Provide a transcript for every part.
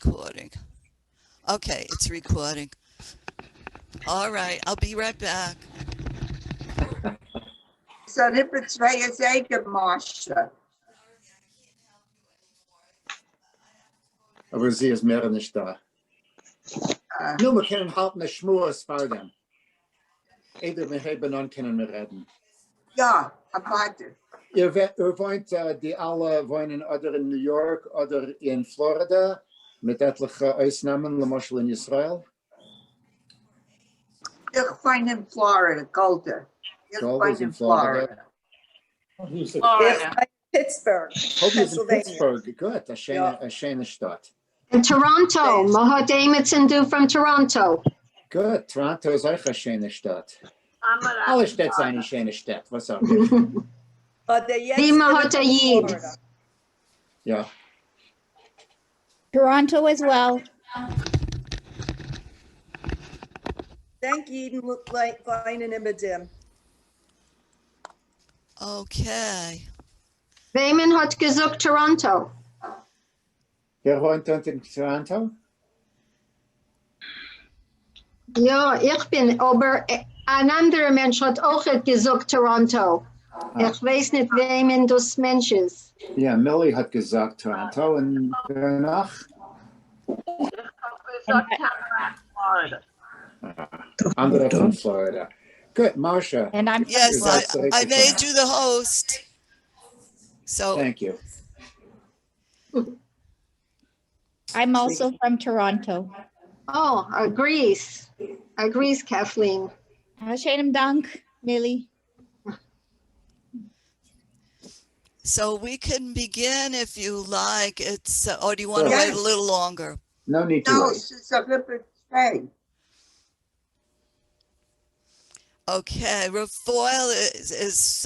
recording. Okay, it's recording. All right, I'll be right back. So liebe zwei Sägemasche. Aber sie ist mehr nicht da. Nur wir können halt eine Schmurs vor dem. Either wir haben und können wir reden. Ja, warte. Ihr wollt, die alle wohnen oder in New York oder in Florida, mit etlichen Ausnahmen, zum Beispiel in Israel. Ich wohne in Florida, Golda. Ich wohne in Florida. Florida. Pittsburgh, Hope in Pennsylvania. Pittsburgh. Good, a schöne Stadt. In Toronto, Maha Davidson do from Toronto. Good, Toronto ist auch eine schöne Stadt. Alle Städte sind eine schöne Stadt, was auch immer. Der jetzt Wie Maha Yid. Florida. Ja. Toronto as well. Thank Jeden like weinen immer dem. Okay. Weyman hat gesagt Toronto. Wer wohnt dort in Toronto? Ja, ich bin, aber ein anderer Mensch hat auch gesagt Toronto. Ich weiß nicht, wem das Mensch ist. Ja, Millie hat gesagt Toronto und danach? Florida. Andere von Florida. Good, Marcia. And I'm Yes, That's the I right made one. you the host. So, Thank you. I'm also from Toronto. Oh, Greece. Greece, Kathleen. Shalom Dank, Millie. so we can begin if you like. It's, or do you want to Sure. wait a little longer? No need to No, wait. it's a liebe zwei. Okay, Refoyl is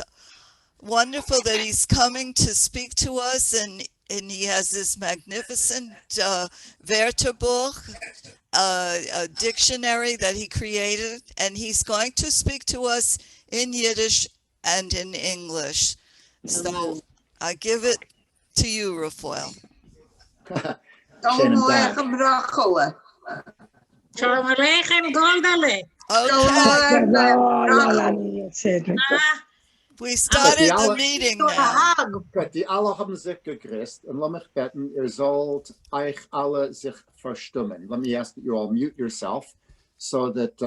wonderful that he's coming to speak to us, and he has this magnificent Wörterbuch, a dictionary that he created, and he's going to speak to us in Yiddish and in English. So I give it to you, Refoyl. Shalom Dank. Aleichem Rachele. Shalom Aleichem, Goldale. Shalom Okay, Aleichem. we started the alle- meeting now. Gut, die alle haben sich gegrüßt und lass mich bitten, ihr sollt euch alle sich verstummen. Let me ask that you all mute yourself so that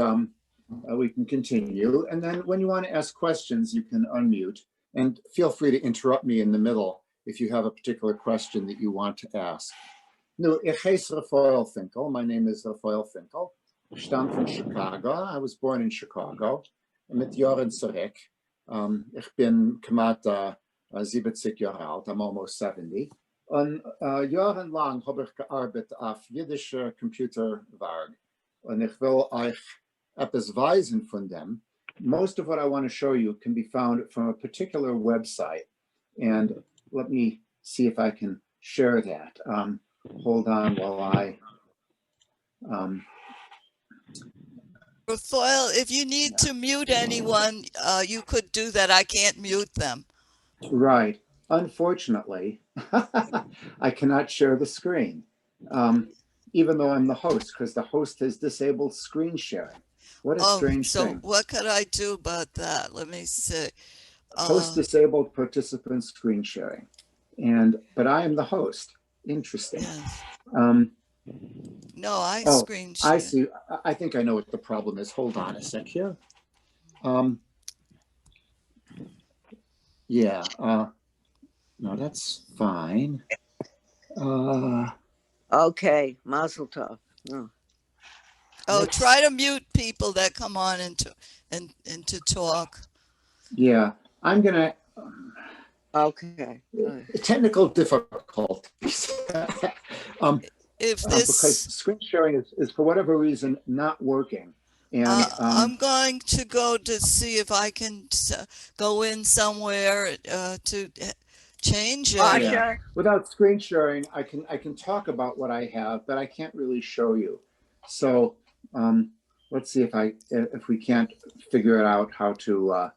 we can continue. And then when you want to ask questions, you can unmute and feel free to interrupt me in the middle if you have a particular question that you want to ask. Nu, ich heiße Refoyl Vinkl. My name is Refoyl Vinkl. Ich stamme from Chicago. I was born in Chicago. Mit Jahren zurück. Ich bin knapp 70 Jahre alt. I'm almost 70. Und jahrelang habe ich gearbeitet auf jiddische Computerwerk. Und ich will euch etwas weisen von dem. Most of what I want to show you can be found from a particular website. And let me see if I can share that. Hold on while I... Refoyl, if you need to mute anyone, you could do that. I can't mute them. Right. Unfortunately, I cannot share the screen, even though I'm the host, because the host has disabled screen sharing. What a strange so thing. what could I do about that? Let me see. Host disabled participant screen sharing. But I am the host. Interesting. Yes. No, I Oh, screen share. I see. I think I know what the problem is. Hold on a sec here. Yeah. No, that's fine. Okay, Mazel Tov. Oh. Oh, try to mute people that come on into talk. Yeah, I'm gonna. Okay. Technical difficulties. If Because this, screen sharing is for whatever reason not working. And I'm going to go to see if I can go in somewhere to change it. yeah, without screen sharing, I can talk about what I have, but I can't really show you. So let's see if we can't figure it out how to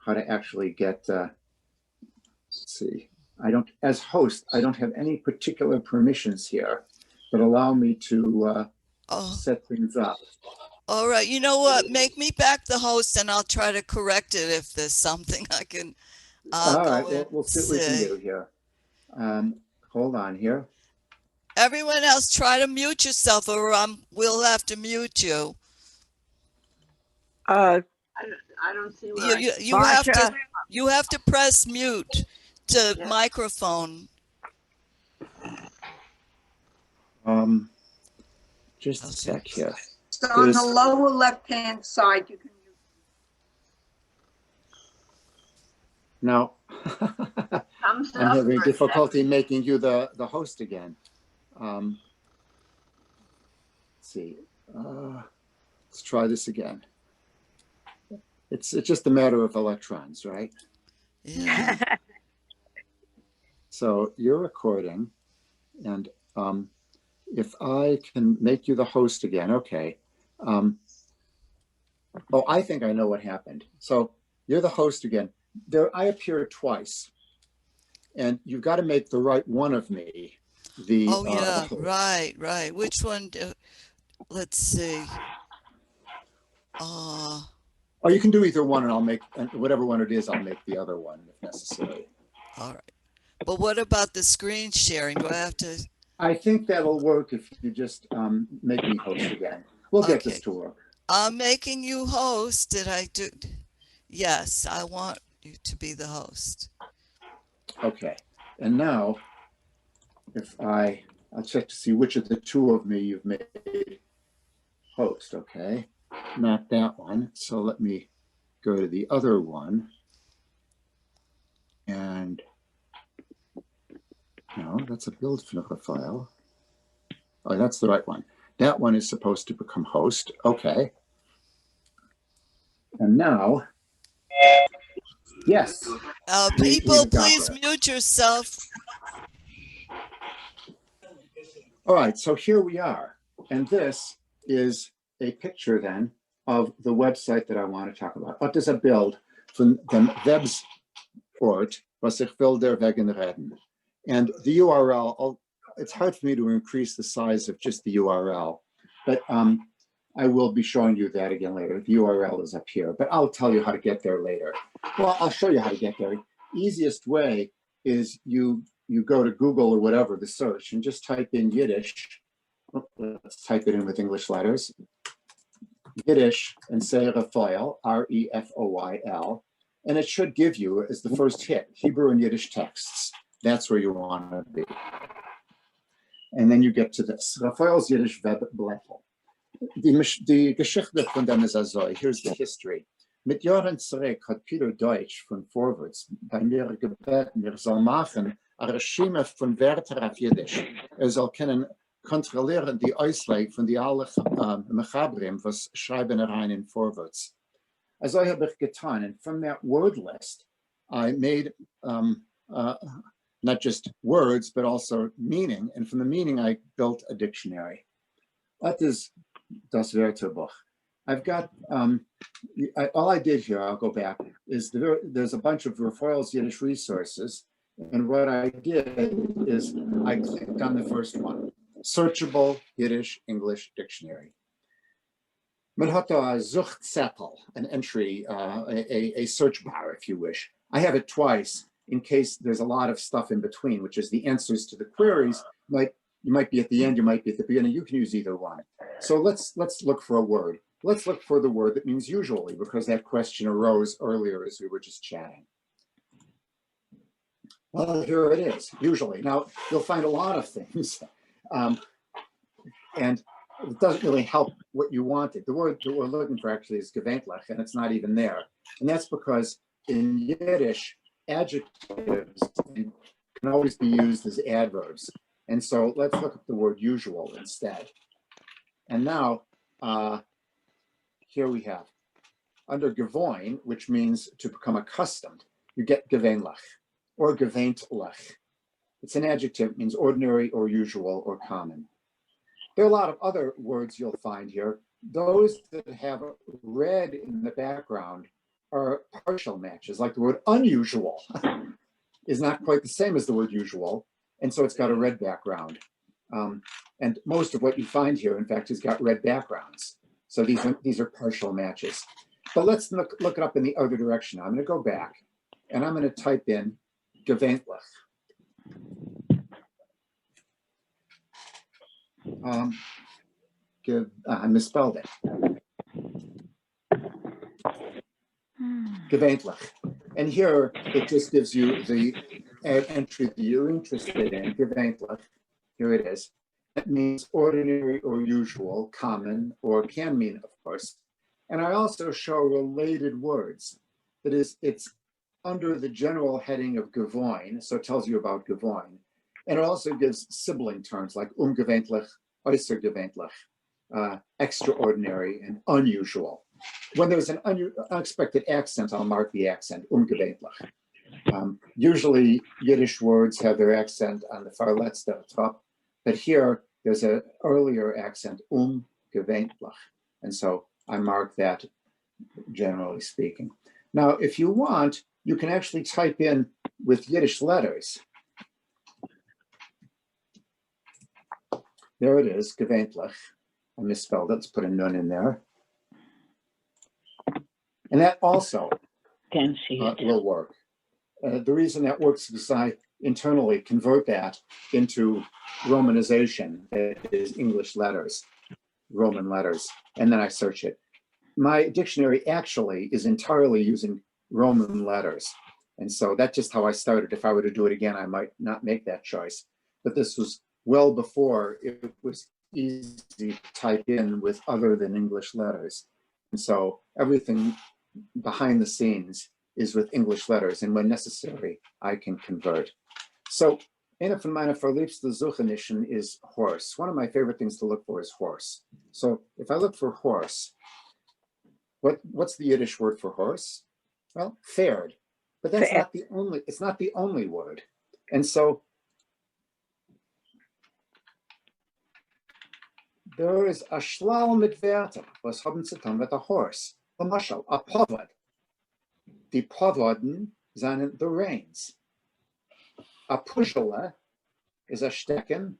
actually get. Let's see. As host, I don't have any particular permissions here, but allow me to Oh, set things up. all right. You know what? Make me back the host and I'll try to correct it if there's something I can All go right, and we'll see what we can see. do here. Hold on here. Everyone else, try to mute yourself or we'll have to mute you. Uh, I don't see where You have to press mute to Yeah. microphone. Just a sec here. So on the There's- lower left-hand side, you can use. Now, Thumbs I'm up having or- difficulty making you the host again. Let's see. Let's try this again. It's just a matter of electrons, right? Yeah. So you're recording, and if I can make you the host again, okay. Oh, I think I know what happened. So you're the host again. I appear twice, and you've got to make the right one of me. Oh, the yeah. host. Right. Which one? Let's see. Or you can do either one, and I'll make whatever one it is. I'll make the other one if necessary. All right. But what about the screen sharing? Do I have to? I think that'll work if you just make me host again. We'll get this Okay. to work. I'm making you host. Did I do? Yes, I want you to be the host. Okay. And now, if I'll check to see which of the two of me you've made host. Okay. Not that one. So let me go to the other one. And no, that's a build file. Oh, that's the right one. That one is supposed to become host. Okay. And now, yes. People, we've got please that. mute yourself. All right, so here we are. And this is a picture then of the website that I want to talk about. What is a build from the Websort, was ich will der wegen reden. And the URL, it's hard for me to increase the size of just the URL, but I will be showing you that again later. The URL is up here, but I'll tell you how to get there later. Well, I'll show you how to get there. Easiest way is you go to Google or whatever, the search, and just type in Yiddish. Let's type it in with English letters. Yiddish and say Refoyl, R-E-F-O-Y-L, and it should give you as the first hit, Hebrew and Yiddish texts. That's where you want to be. And then you get to this, Refoyl's Yiddish Webblätter. Die Geschichte von dem ist also, here's the history. Mit Jahren zurück hat Peter Deutsch von Vorwärts bei mir gebeten, mir soll machen ein Regime von Wörtern auf Jiddisch. Soll können kontrollieren die Auslegung von die alle Mechabrim, was schreiben rein in Vorwärts. Also habe ich getan, and from that word list, I made not just words, but also meaning, and from the meaning, I built a dictionary. What is das Wörterbuch? I've got, all I did here, I'll go back, is there's a bunch of Refoyl's Yiddish resources, and what I did is I clicked on the first one, Searchable Yiddish English Dictionary. Man hat a Suchtzettel, an entry, a search bar, if you wish. I have it twice in case there's a lot of stuff in between, which is the answers to the queries. You might be at the end, you might be at the beginning. You can use either one. So let's look for a word. Let's look for the word that means usually, because that question arose earlier as we were just chatting. Well, here it is, usually. Now, you'll find a lot of things. And it doesn't really help what you wanted. The word that we're looking for actually is gewöhnlich, and it's not even there. And that's because in Yiddish, adjectives can always be used as adverbs. And so let's look at the word usual instead. And now, here we have, under gewohn, which means to become accustomed, you get gewöhnlich or gewöhnlich. It's an adjective, it means ordinary or usual or common. There are a lot of other words you'll find here. Those that have red in the background are partial matches, like the word unusual is not quite the same as the word usual, and so it's got a red background. And most of what you find here, in fact, has got red backgrounds. So these are partial matches. But let's look it up in the other direction. I'm going to go back and I'm going to type in gewöhnlich. I misspelled it. Gewöhnlich. And here it just gives you the entry that you're interested in, gewöhnlich. Here it is. That means ordinary or usual, common, or can mean, of course. And I also show related words. That is, it's under the general heading of gewohn, so it tells you about gewohn. And it also gives sibling terms like ungewöhnlich, äußergewöhnlich, extraordinary, and unusual. When there's an unexpected accent, I'll mark the accent, ungewöhnlich. Usually Yiddish words have their accent on the far letzte top, but here there's an earlier accent, gewöhnlich. And so I mark that generally speaking. Now, if you want, you can actually type in with Yiddish letters. There it is, gewöhnlich. I misspelled it, let's put a nun in there. And that also will work. The reason that works is I internally convert that into Romanization, that is English letters, Roman letters, and then I search it. My dictionary actually is entirely using Roman letters. And so that's just how I started. If I were to do it again, I might not make that choice. But this was well before it was easy to type in with other than English letters. And so everything behind the scenes is with English letters, and when necessary, I can convert. So, eine von meiner verliebsten Suchenischen is horse. One of my favorite things to look for is horse. So if I look for horse, what's the Yiddish word for horse? Well, pferd. But that's it's not the only word. And so there is a schlau mit Wörter, was haben zu tun mit a horse. A mashal, a povod. Die Povoden sind the reins. A pushele is a stecken.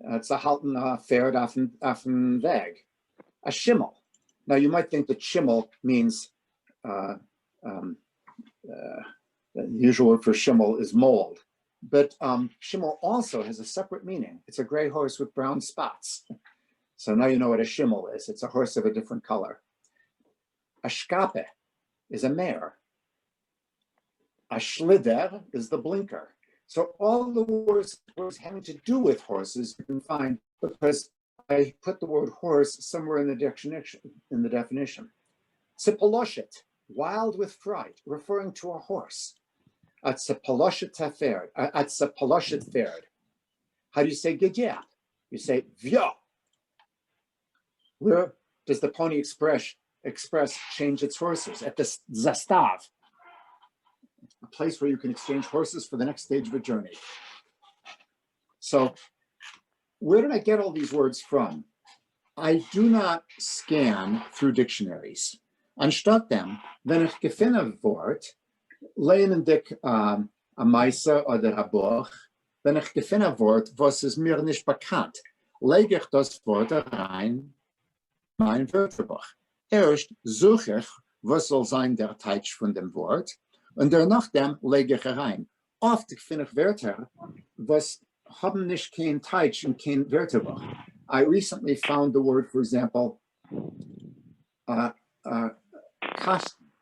It's a halten a Pferd auf dem Weg. A schimmel. Now you might think that schimmel means, the usual word for schimmel is mold. But schimmel also has a separate meaning. It's a gray horse with brown spots. So now you know what a schimmel is. It's a horse of a different color. A shkape is a mare. A schlider is the blinker. So all the words having to do with horses you can find because I put the word horse somewhere in the definition. Tzipoloshet, wild with fright, referring to a horse. A tzipoloshet pferd. A tzipoloshet pferd. How do you say gidya? You say vyo. Where does the Pony Express change its horses? At the zastav, a place where you can exchange horses for the next stage of a journey. So where did I get all these words from? I do not scan through dictionaries. Anstatt dem, wenn ich gefunden Wort, lehnen dich a Meise oder a Buch, wenn ich gefunden Wort, was ist mir nicht bekannt, lege ich das Wort rein, mein Wörterbuch. Erst suche ich, was soll sein der Teich von dem Wort, und danach dem lege ich rein. Oft finde ich Wörter, was haben nicht kein Teich und kein Wörterbuch. I recently found the word, for example, Kasten.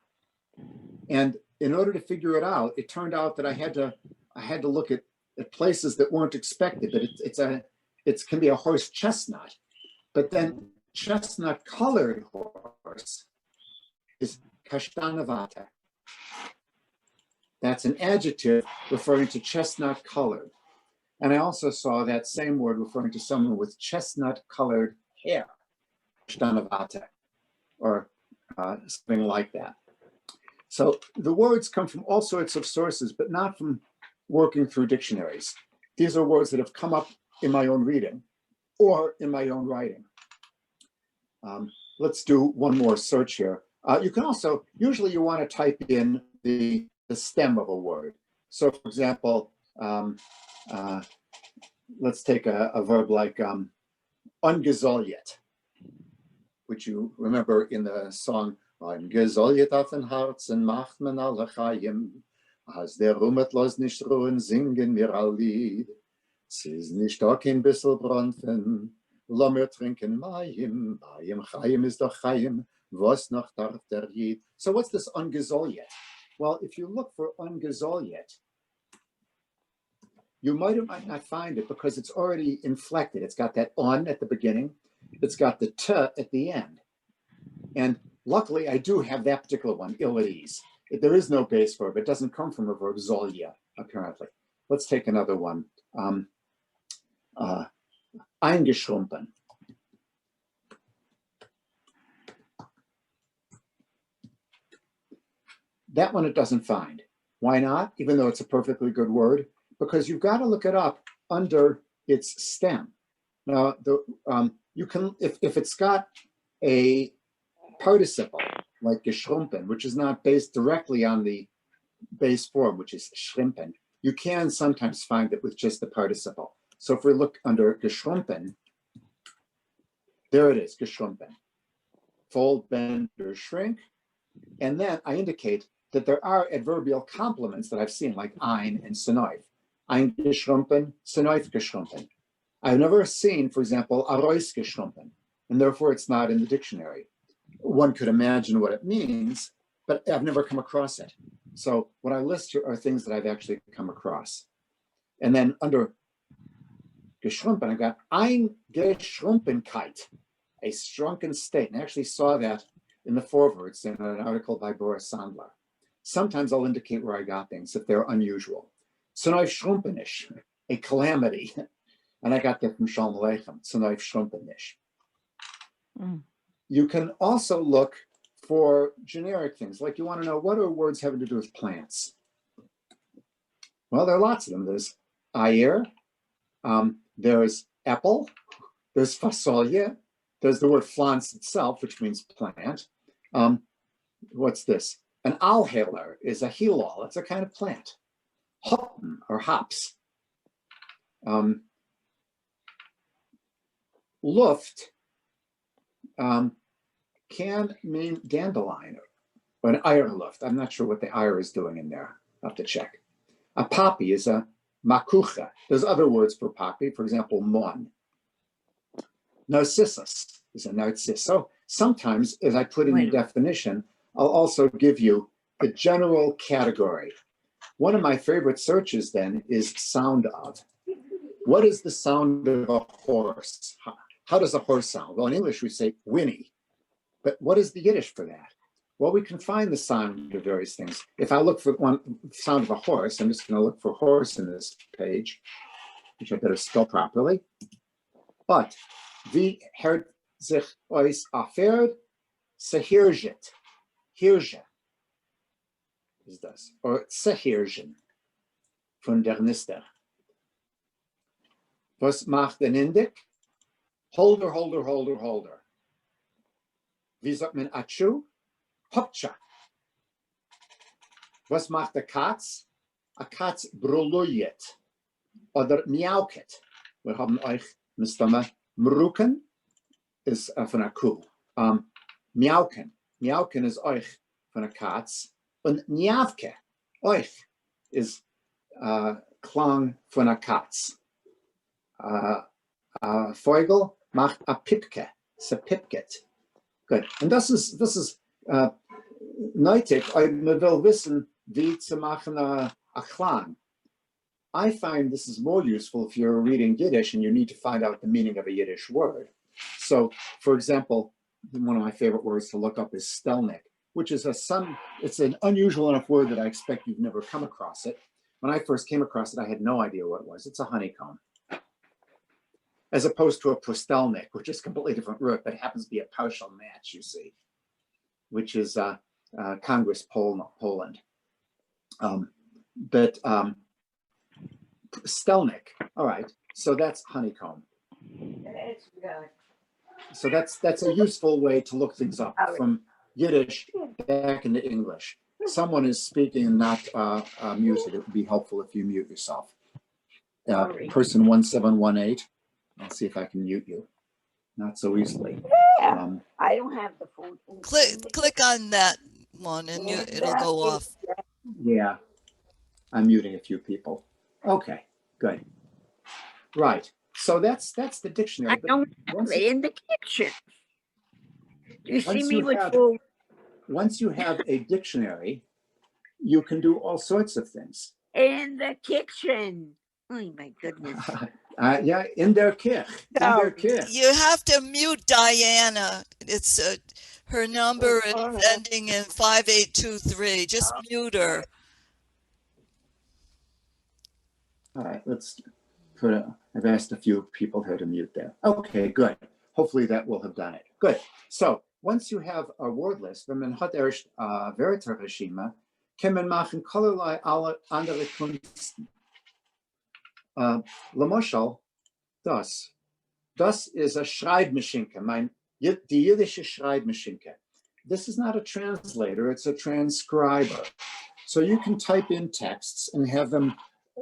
And in order to figure it out, it turned out that I had to look at places that weren't expected. But it can be a horse chestnut, but then chestnut colored horse is kashtanavata. That's an adjective referring to chestnut colored. And I also saw that same word referring to someone with chestnut colored hair, kashtanavata, or something like that. So the words come from all sorts of sources, but not from working through dictionaries. These are words that have come up in my own reading or in my own writing. Let's do one more search here. You can also, usually you want to type in the stem of a word. So for example, let's take a verb like ungezoljet, which you remember in the song, Ein gezoljet auf den Herzen macht man alle Chaim, als der Rumet los nicht ruhen, singen wir all Lied. Sie ist nicht auch ein bisschen bronfen, lass mir trinken Mayim, Mayim Chaim ist doch Chaim, was noch darf der Jid. So what's this ungezoljet? Well, if you look for ungezoljet, you might or might not find it because it's already inflected. It's got that on at the beginning. It's got the t at the end. And luckily, I do have that particular one, ill at ease. There is no base verb. It doesn't come from a verb, zolja, apparently. Let's take another one. Eingeschrumpen. That one it doesn't find. Why not? Even though it's a perfectly good word. Because you've got to look it up under its stem. Now, you can, if it's got a participle like geschrumpen, which is not based directly on the base form, which is schrimpen, you can sometimes find it with just the participle. So if we look under geschrumpen, there it is, geschrumpen. Fold, bend, or shrink. And then I indicate that there are adverbial complements that I've seen, like ein and senoif. Eingeschrumpen, senoif geschrumpen. I've never seen, for example, arois geschrumpen, and therefore it's not in the dictionary. One could imagine what it means, but I've never come across it. So what I list here are things that I've actually come across. And then under geschrumpen, I got Eingeschrumpenkeit, a shrunken state. And I actually saw that in the forewords in an article by Boris Sandler. Sometimes I'll indicate where I got things if they're unusual. Senoif schrumpenish, a calamity. And I got that from Shalom Aleichem, Senoif schrumpenish. You can also look for generic things, like you want to know what are words having to do with plants. Well, there are lots of them. There's ayer, there's apple, there's fasolje, there's the word pflanz itself, which means plant. What's this? An alheler is a hilal. It's a kind of plant. Hoppen or hops. Luft can mean dandelion or an Eierluft. I'm not sure what the Eier is doing in there. I'll have to check. A poppy is a makucha. There's other words for poppy, for example, mon. Narcissus is a narciss. So sometimes, as I put in the definition, I'll also give you the general category. One of my favorite searches then is sound of. What is the sound of a horse? How does a horse sound? Well, in English, we say whinny. But what is the Yiddish for that? Well, we can find the sound of various things. If I look for one sound of a horse, I'm just going to look for horse in this page, which I better spell properly. But wie hört sich euch a Pferd? Sehirget. Hirge is das. Or Sehirgen von der Nister. Was macht ein Indik? Holder, holder, holder, holder. Wie sagt man Achu? Hopcha. Was macht a Katz? A Katz brulujet. Oder miauket. Wir haben euch mit Mruken ist von a Kuh. Miauken. Miauken ist euch von a Katz. Und Njavke, euch, ist Klang von a Katz. Vogel macht a Pipke. It's a pipket. Good. And this is neitig, man will wissen, wie zu machen a Klang. I find this is more useful if you're reading Yiddish and you need to find out the meaning of a Yiddish word. So, for example, one of my favorite words to look up is stelnik, which is it's an unusual enough word that I expect you've never come across it. When I first came across it, I had no idea what it was. It's a honeycomb. As opposed to a pustelnik, which is a completely different root, but happens to be a partial match, you see, which is Congress, Poland. But stelnik, all right, so that's honeycomb. So that's a useful way to look things up from Yiddish back into English. Someone is speaking and not muted. It would be helpful if you mute yourself. person 1718. I'll see if I can mute you. Not so easily. I don't have the phone. Click on that one and it'll go off. Yeah, I'm muting a few people. Okay, good. Right. So that's the dictionary. I don't have once it in the kitchen. You see once me you with have- full. once you have a dictionary, you can do all sorts of things. In the kitchen. Oh my goodness. Yeah, in der Kirch. In der Kirch. You have to mute Diana. It's her number is ending in 5823. Just mute her. All right, let's put I've asked a few people here to mute there. Okay, good. Hopefully that will have done it. Good. So once you have a word list, wenn man hat erst Wörterregime, kann man machen allerlei alle andere Kunsten. Lemoshal, das. Das is a Schreibmaschinke, die Yiddische Schreibmaschinke. This is not a translator, it's a transcriber. So you can type in texts and have them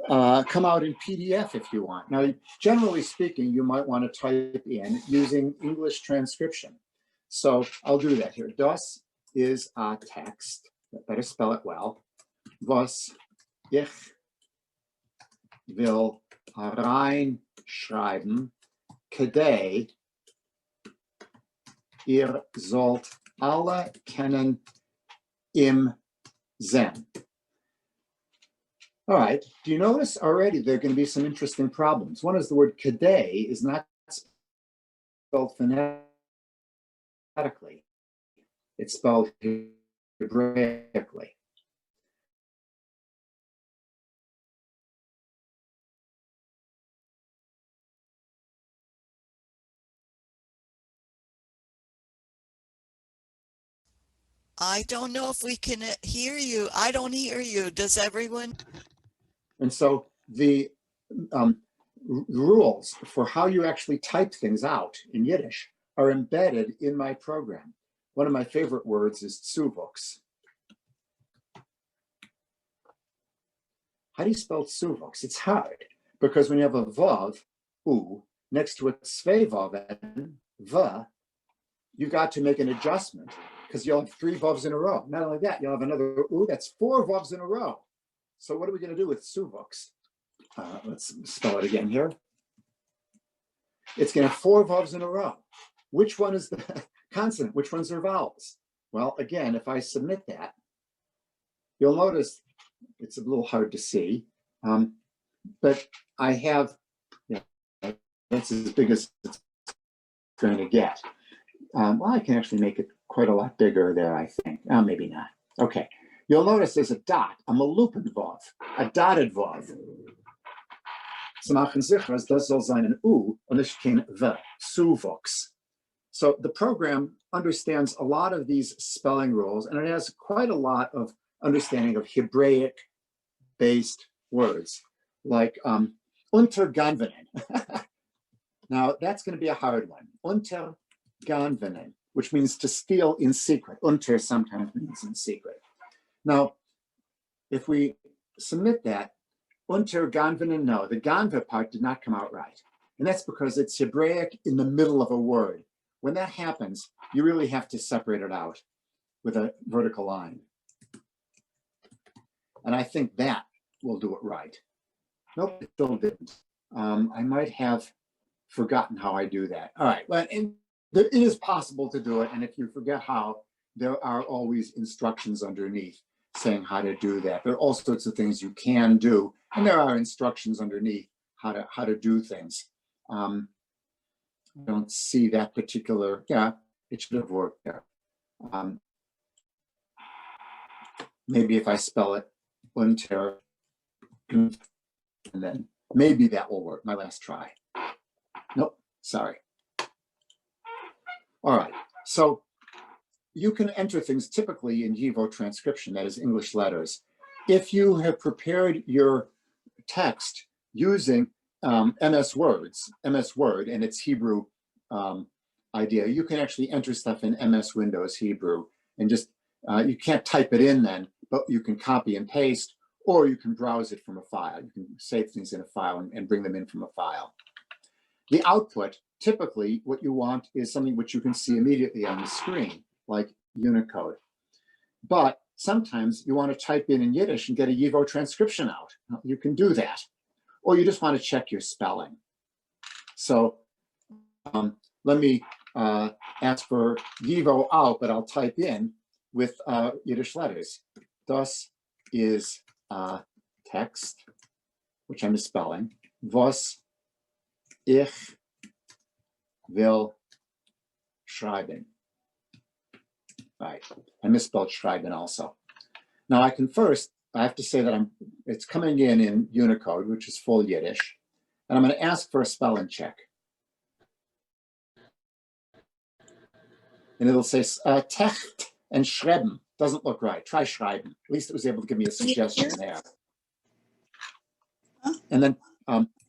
come out in PDF if you want. Now, generally speaking, you might want to type in using English transcription. So I'll do that here. Das is a text. Better spell it well. Was ich will reinschreiben, kedei, ihr sollt alle kennen im Zen. All right, do you notice already there are going to be some interesting problems? One is the word kedei is not spelled phonetically. It's spelled Hebraically. I don't know if we can hear you. I don't hear you. Does everyone? And so the rules for how you actually type things out in Yiddish are embedded in my program. One of my favorite words is Zuwachs. How do you spell Zuwachs? It's hard because when you have a vav, u, next to a zwei vav, v, you got to make an adjustment because you'll have three vavs in a row. Not only that, you'll have another u, that's four vavs in a row. So what are we going to do with Zuwachs? Let's spell it again here. It's going to have four vowels in a row. Which one is the consonant? Which ones are vowels? Well, again, if I submit that, you'll notice it's a little hard to see, but I have, yeah, that's as big as it's going to get. Well, I can actually make it quite a lot bigger there, I think. Maybe not. Okay. You'll notice there's a dot, a malupen vav, a dotted vav. So machen sicher, das soll sein ein U und nicht kein V, Zuwachs. So the program understands a lot of these spelling rules, and it has quite a lot of understanding of Hebraic-based words, like unterganvenen. Now, that's going to be a hard one. Unterganvenen, which means to steal in secret. Unter sometimes means in secret. Now, if we submit that, unterganvenen, no, the ganva part did not come out right. And that's because it's Hebraic in the middle of a word. When that happens, you really have to separate it out with a vertical line. And I think that will do it right. Nope, it still didn't. I might have forgotten how I do that. All right, well, and it is possible to do it. And if you forget how, there are always instructions underneath saying how to do that. There are all sorts of things you can do, and there are instructions underneath how to do things. I don't see that particular, yeah, it should have worked there. Maybe if I spell it unter, and then maybe that will work, my last try. Nope, sorry. All right, so you can enter things typically in YIVO transcription, that is English letters. If you have prepared your text using MS Word and its Hebrew idea, you can actually enter stuff in MS Windows Hebrew and just, you can't type it in then, but you can copy and paste, or you can browse it from a file. You can save things in a file and bring them in from a file. The output, typically what you want is something which you can see immediately on the screen, like Unicode. But sometimes you want to type in Yiddish and get a YIVO transcription out. You can do that. Or you just want to check your spelling. So let me ask for YIVO out, but I'll type in with Yiddish letters. Das is text, which I'm misspelling. Was ich will schreiben. Right, I misspelled schreiben also. Now I have to say that it's coming in Unicode, which is full Yiddish, and I'm going to ask for a spelling check. And it'll say techt and schreiben. Doesn't look right. Try schreiben. At least it was able to give me a suggestion there. And then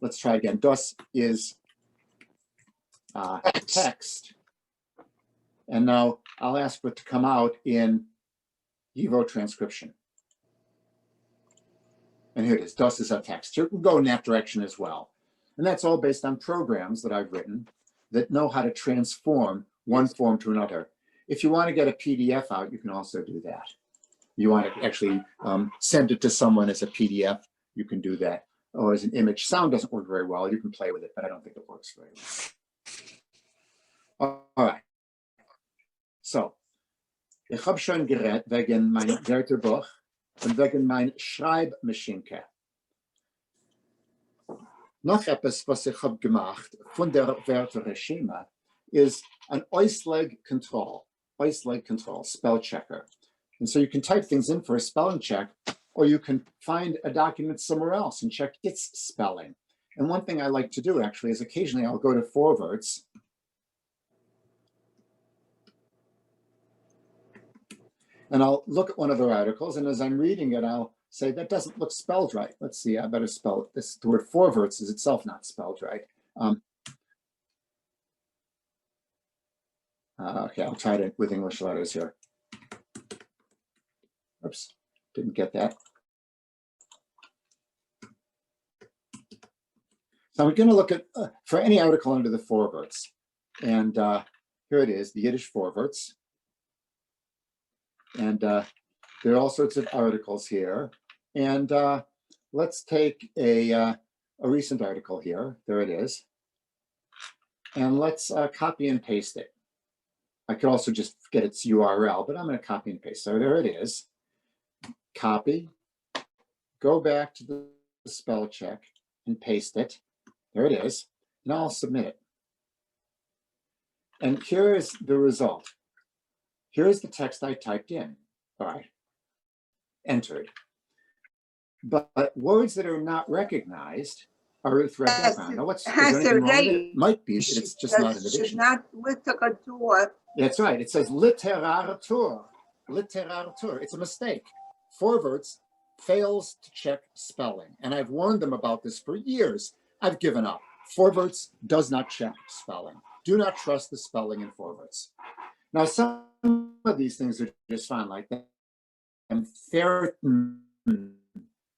let's try again. Das is text. And now I'll ask for it to come out in YIVO transcription. And here it is. Das is a text. You can go in that direction as well. And that's all based on programs that I've written that know how to transform one form to another. If you want to get a PDF out, you can also do that. You want to actually send it to someone as a PDF, you can do that. Or as an image. Sound doesn't work very well. You can play with it, but I don't think it works very well. All right. So, ich habe schon geredet wegen mein Wörterbuch und wegen mein Schreibmaschine. Noch etwas, was ich habe gemacht von der Wörterschema, is an Ausleg control, spell checker. And so you can type things in for a spelling check, or you can find a document somewhere else and check its spelling. And one thing I like to do actually is occasionally I'll go to Forwards. And I'll look at one of their articles, and as I'm reading it, I'll say, that doesn't look spelled right. Let's see, I better spell it. The word Forwards is itself not spelled right. Okay, I'll try it with English letters here. Oops, didn't get that. So I'm going to look at, for any article under the Forwards. And here it is, the Yiddish Forwards. And there are all sorts of articles here. And let's take a recent article here. There it is. And let's copy and paste it. I could also just get its URL, but I'm going to copy and paste. So there it is. Copy, go back to the spell check and paste it. There it is. And I'll submit it. And here is the result. Here's the text I typed in. All right, entered. But words that are not recognized are with red background. Now, is there anything wrong with it? It might be that it's just not in the dictionary. Not literature. That's right. It says literatur. Literatur. It's a mistake. Forwards fails to check spelling. And I've warned them about this for years. I've given up. Forwards does not check spelling. Do not trust the spelling in Forwards. Now, some of these things are just fine, like that. And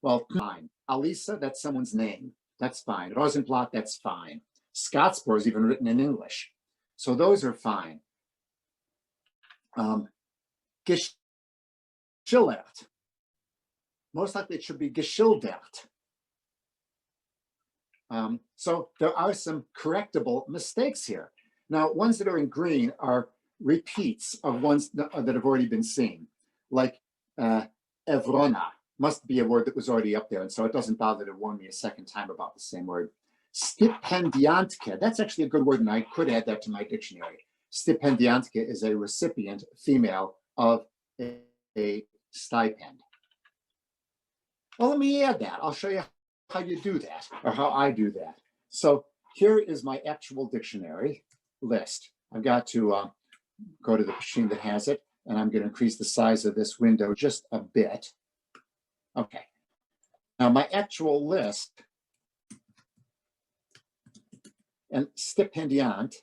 well, fine. Alisa, that's someone's name. That's fine. Rosenblatt, that's fine. Scotsboro is even written in English. So those are fine. Geschildert. Most likely it should be geschildert. So there are some correctable mistakes here. Now, ones that are in green are repeats of ones that have already been seen, like Evrona must be a word that was already up there, and so it doesn't bother to warn me a second time about the same word. Stipendiantke, that's actually a good word, and I could add that to my dictionary. Stipendiantke is a recipient, female, of a stipend. Well, let me add that. I'll show you how you do that, or how I do that. So here is my actual dictionary list. I've got to go to the machine that has it, and I'm going to increase the size of this window just a bit. Okay. Now my actual list, and stipendiant,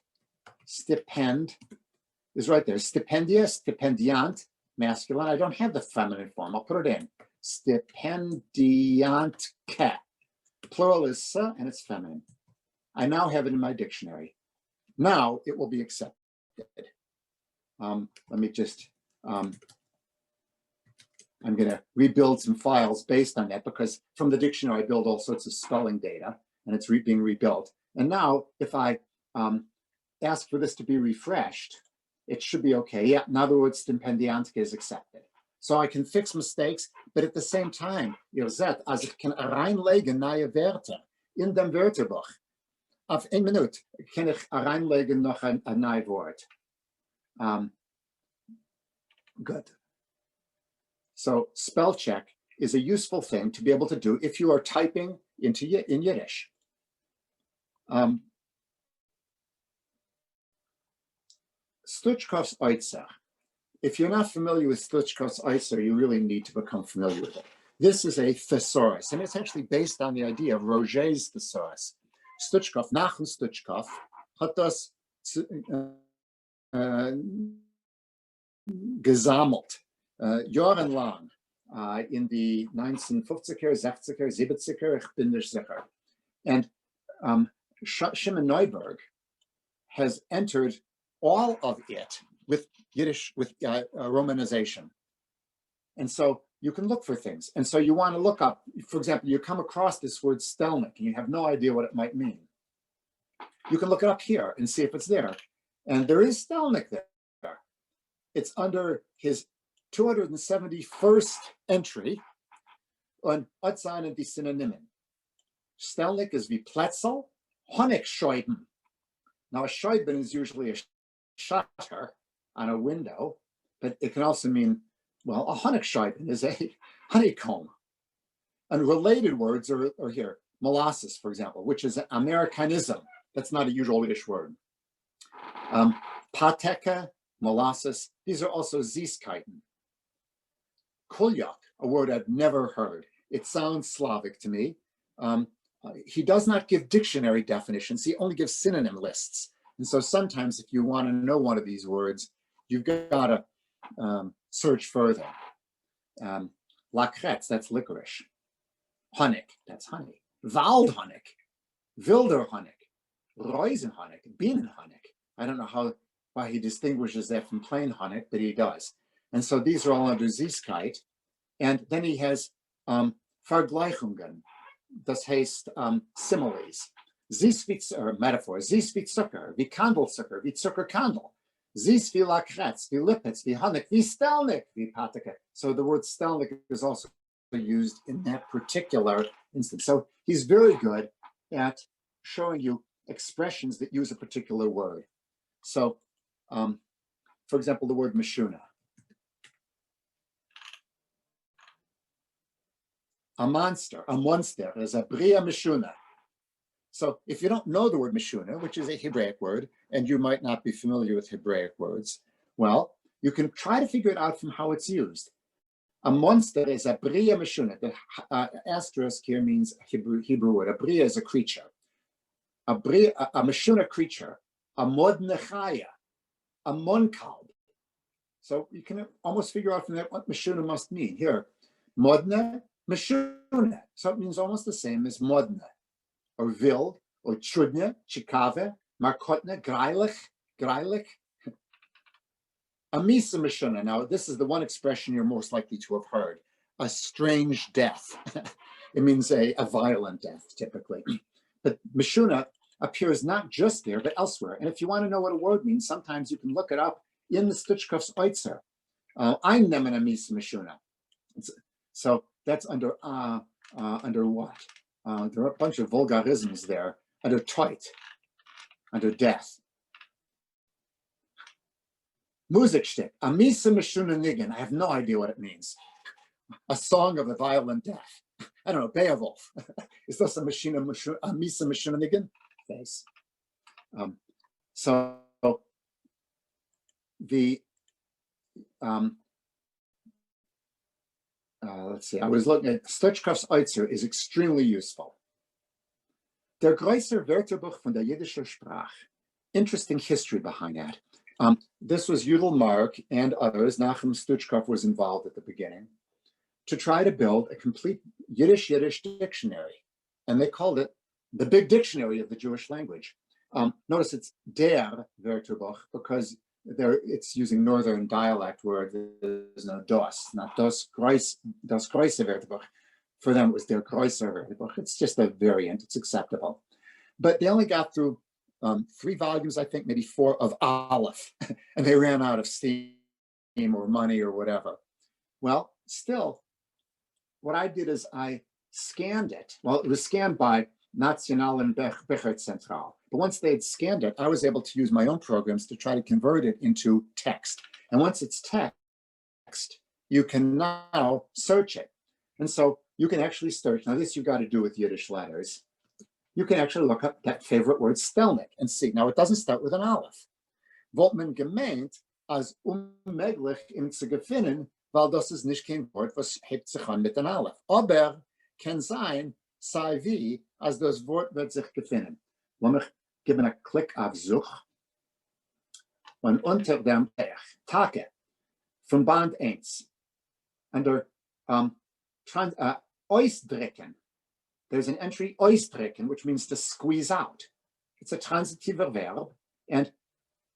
stipend is right there. Stipendia, stipendiant, masculine. I don't have the feminine form. I'll put it in. Stipendiantke. Plural is sa and it's feminine. I now have it in my dictionary. Now it will be accepted. Let me just, I'm going to rebuild some files based on that, because from the dictionary I build all sorts of spelling data, and it's being rebuilt. And now if I ask for this to be refreshed, it should be okay. Yeah, in other words, stipendiantke is accepted. So I can fix mistakes, but at the same time, ihr seht, als ich kann reinlegen neue Wörter in dem Wörterbuch. Auf 1 Minute kann ich reinlegen noch ein neues Wort. Good. So spell check is a useful thing to be able to do if you are typing in Yiddish. Stuchkov's Oitzer. If you're not familiar with Stuchkov's Oitzer, you really need to become familiar with it. This is a thesaurus, and it's actually based on the idea of Roget's thesaurus. Stuchkov, Nachum Stuchkov, hat das gesammelt, jahrelang, in the 1950er, 60er, 70er, ich bin nicht sicher. And Shimon Neuberg has entered all of it with Yiddish, with romanization. And so you can look for things. And so you want to look up, for example, you come across this word stelnik and you have no idea what it might mean. You can look it up here and see if it's there. And there is stelnik there. It's under his 271st entry on Otzan and die Synonymen. Stelnik is wie Plätzel, Honigscheiben. Now a scheiben is usually a shutter on a window, but it can also mean, well, a Honigscheiben is a honeycomb. And related words are here. Molasses, for example, which is an Americanism. That's not a usual Yiddish word. Pateka, molasses, these are also Süßigkeiten. Kulyak, a word I've never heard. It sounds Slavic to me. He does not give dictionary definitions. He only gives synonym lists. And so sometimes if you want to know one of these words, you've got to search further. Lakretz, that's licorice. Honig, that's honey. Waldhonig, Wilderhonig, Reusenhonig, Bienenhonig. I don't know why he distinguishes that from plain honig, but he does. And so these are all under Süßigkeit. And then he has Vergleichungen, das heißt similes. Süß wie, or metaphors, süß wie Zucker, wie Kandelzucker, wie Zuckerkandel. Süß wie Lakretz, wie Lippitz, wie Honig, wie Stelnik, wie Pateke. So the word Stelnik is also used in that particular instance. So he's very good at showing you expressions that use a particular word. So, for example, the word Mishuna. A monster is a bria Mishuna. So if you don't know the word Mishuna, which is a Hebraic word, and you might not be familiar with Hebraic words, well, you can try to figure it out from how it's used. A monster is a bria Mishuna. The asterisk here means Hebrew word. A bria is a creature. A Mishuna creature. A modne chaya. A monkalb. So you can almost figure out from that what Mishuna must mean. Here, modne, Mishuna. So it means almost the same as modne, or wild, or trudne, chikave, markotne, greilich. A misa Mishuna. Now, this is the one expression you're most likely to have heard. A strange death. It means a violent death, typically. But Mishuna appears not just there, but elsewhere. And if you want to know what a word means, sometimes you can look it up in the Stuchkov's Oitzer. I'm nemen a misa Mishuna. So that's under what? There are a bunch of vulgarisms there. Under toit, under death. Musikstück, a misa Mishuna nigen. I have no idea what it means. A song of a violent death. I don't know, Beowulf. Is this a misa Mishuna nigen? Face. So the let's see, I was looking at Stuchkov's Oitzer is extremely useful. Der größere Wörterbuch von der jiddische Sprache. Interesting history behind that. This was Yudel Mark and others. Nachum Stuchkov was involved at the beginning. to try to build a complete Yiddish dictionary. And they called it the big dictionary of the Jewish language. Notice it's der Wörterbuch because it's using Northern dialect where there's no dos, not das große Wörterbuch. For them, it was der große Wörterbuch. It's just a variant, it's acceptable. But they only got through 3 volumes, I think, maybe 4 of Aleph, and they ran out of steam or money or whatever. Well, still, what I did is I scanned it. Well, it was scanned by Nationalen Becherzentrale. But once they had scanned it, I was able to use my own programs to try to convert it into text. And once it's text, you can now search it. And so you can actually search. Now, this you've got to do with Yiddish letters. You can actually look up that favorite word, Stelnik, and see. Now, it doesn't start with an Aleph. Wird man gemeint, als unmöglich ihm zu gewinnen, weil das ist nicht kein Wort, was hebt sich an mit an Aleph. Aber kann sein, sei wie, als das Wort wird sich gewinnen. Lass mich geben einen Klick auf Such. Und unter dem Tage von Band 1, under Ausdrücken, there's an entry, ausdrücken, which means to squeeze out. It's a transitive verb. And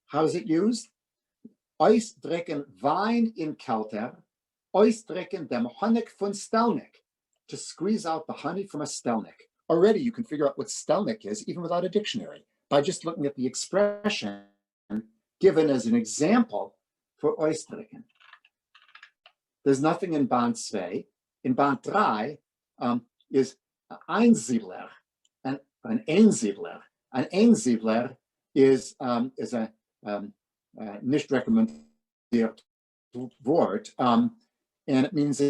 how is it used? Ausdrücken Wein in Kälter, ausdrücken dem Honig von Stelnik, to squeeze out the honey from a Stelnik. Already you can figure out what Stelnik is, even without a dictionary, by just looking at the expression given as an example for ausdrücken. There's nothing in Band 2. In Band 3 is Einsiedler and an Einsiedler. An Einsiedler is a nicht recommended word, and it means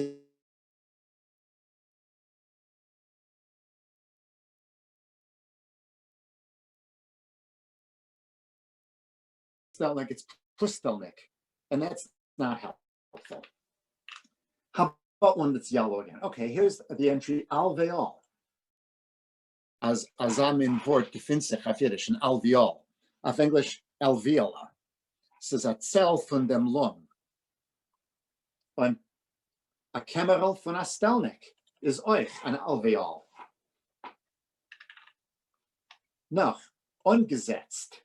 like it's Pustelnik, and that's not helpful. How about one that's yellow again? Okay, here's the entry alveol. As am Wort befindt sich auf Yiddish, an alveol. Auf English, alveola. Es ist a Zell von dem Lung. Und a Kämmerl von a Stelnik is euch an alveol. Noch, ungesetzt.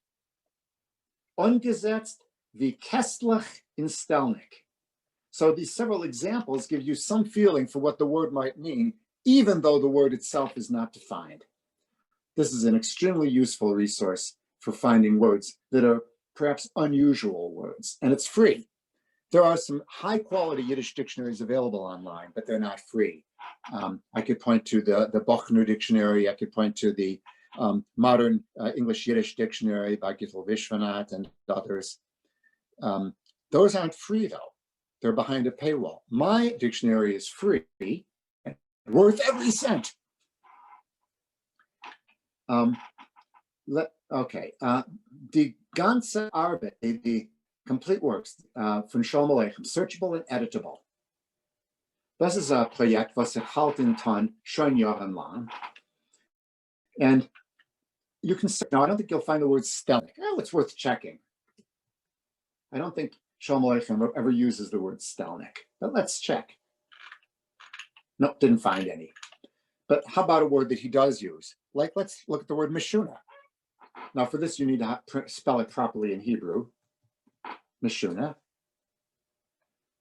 Ungesetzt wie kästlich in Stelnik. So these several examples give you some feeling for what the word might mean, even though the word itself is not defined. This is an extremely useful resource for finding words that are perhaps unusual words, and it's free. There are some high-quality Yiddish dictionaries available online, but they're not free. I could point to the Bochner Dictionary. I could point to the Modern English Yiddish Dictionary by Gittel Vishwanath and others. Those aren't free, though. They're behind a paywall. My dictionary is free and worth every cent. Die ganze Arbeit, the complete works von Shalom Aleichem, searchable and editable. Das ist ein Projekt, was sich halten kann, schon jahrelang. And you can, now I don't think you'll find the word Stelnik. Oh, it's worth checking. I don't think Shalom Aleichem ever uses the word Stelnik, but let's check. Nope, didn't find any. But how about a word that he does use? Like, let's look at the word Mishuna. Now, for this, you need to spell it properly in Hebrew. Mishuna.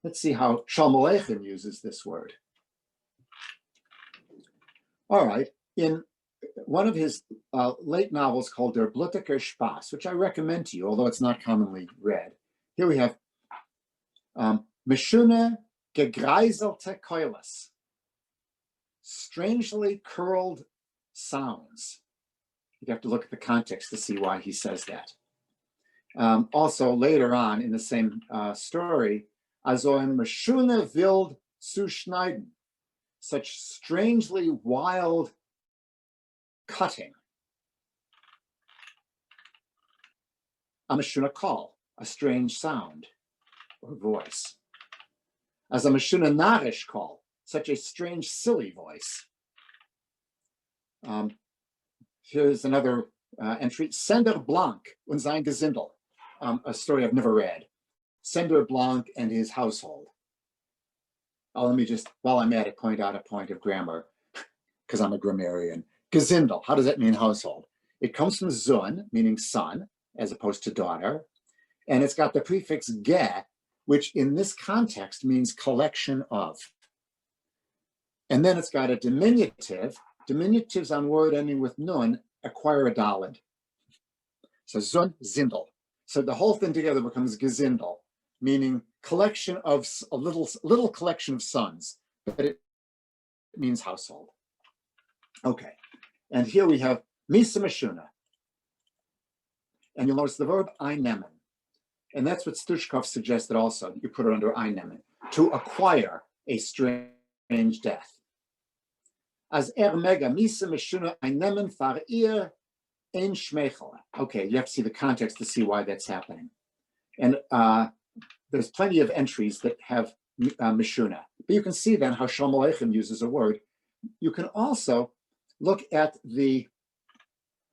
Let's see how Shalom Aleichem uses this word. All right, in one of his late novels called Der Blutiger Spaß, which I recommend to you, although it's not commonly read. Here we have Mishuna gegreiselte Keulis, strangely curled sounds. You have to look at the context to see why he says that. Also, later on in the same story, also ein Mishuna wild zu schneiden, such strangely wild cutting. A Mishuna call, a strange sound or voice. As a Mishuna narish call, such a strange, silly voice. Here's another entry, Sender Blanc und sein Gesindel, a story I've never read. Sender Blanc and his household. let me just, while I'm at it, point out a point of grammar, because I'm a grammarian. Gesindel, how does that mean household? It comes from Zun, meaning son, as opposed to daughter. And it's got the prefix ge, which in this context means collection of. And then it's got a diminutive. Diminutives on word ending with nun acquire a daled. So Zun, Zindel. So the whole thing together becomes Gesindel, meaning collection of a little collection of sons, but it means household. Okay, and here we have Misa Mishuna. And you'll notice the verb einemen. And that's what Stushkov suggested also. You put it under einemen, to acquire a strange death. As mega Misa Mishuna einemen far ihr ein Schmeichel. Okay, you have to see the context to see why that's happening. And there's plenty of entries that have Mishuna. But you can see then how Shalom Aleichem uses a word. You can also look at the,